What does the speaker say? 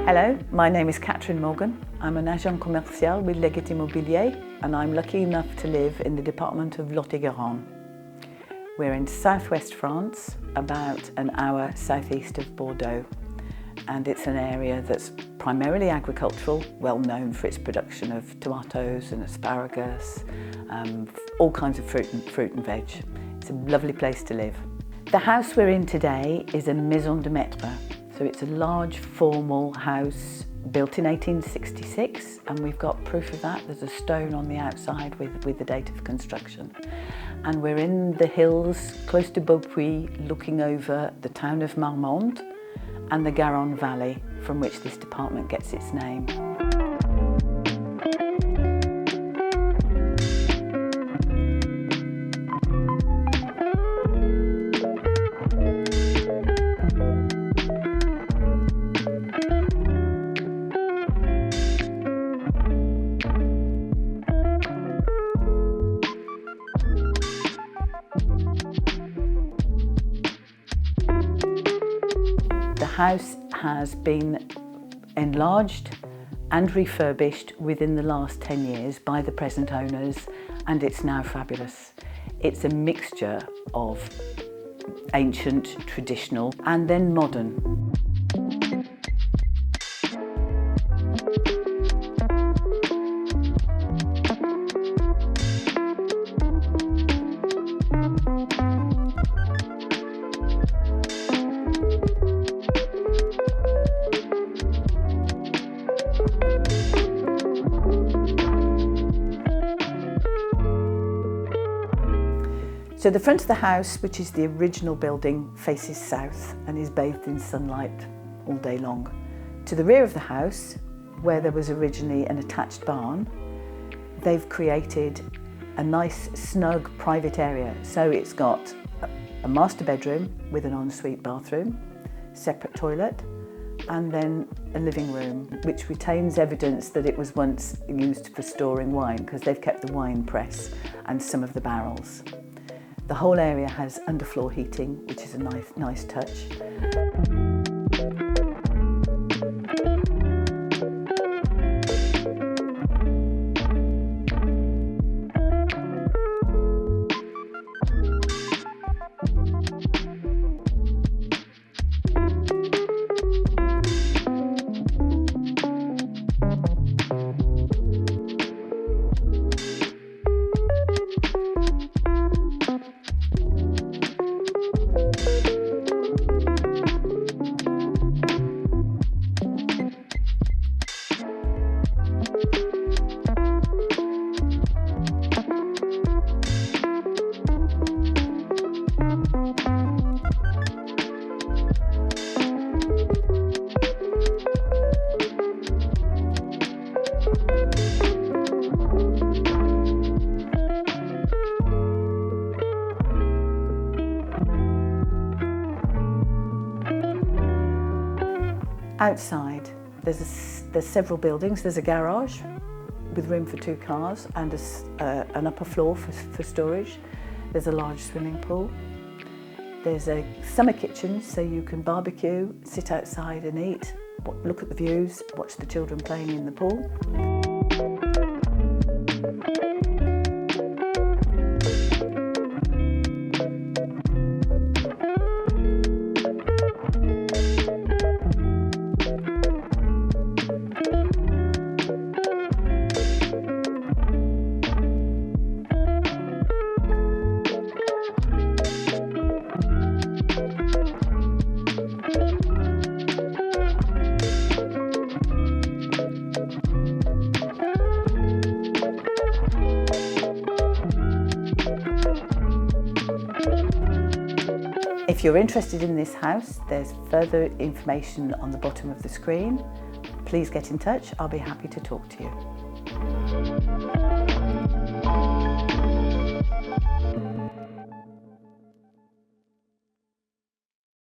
Hello, my name is Catherine Morgan. I'm an agent commercial with Leggett Immobilier and I'm lucky enough to live in the department of Lot-et-Garonne. We're in southwest France, about an hour southeast of Bordeaux, and it's an area that's primarily agricultural, well known for its production of tomatoes and asparagus, all kinds of fruit and veg. It's a lovely place to live. The house we're in today is a maison de maître, so it's a large formal house built in 1866, and we've got proof of that. There's a stone on the outside with the date of construction. And we're in the hills close to Beaupuy, looking over the town of Marmande and the Garonne Valley, from which this department gets its name. The house has been enlarged and refurbished within the last 10 years by the present owners, and it's now fabulous. It's a mixture of ancient, traditional, and then modern. So the front of the house, which is the original building, faces south and is bathed in sunlight all day long. To the rear of the house, where there was originally an attached barn, they've created a nice, snug, private area. So it's got a master bedroom with an ensuite bathroom, separate toilet, and then a living room, which retains evidence that it was once used for storing wine, because they've kept the wine press and some of the barrels. The whole area has underfloor heating, which is a nice touch. Outside, there's several buildings. There's a garage with room for 2 cars and an upper floor for storage. There's a large swimming pool. There's a summer kitchen, so you can barbecue, sit outside and eat, look at the views, watch the children playing in the pool. If you're interested in this house, there's further information on the bottom of the screen. Please get in touch. I'll be happy to talk to you.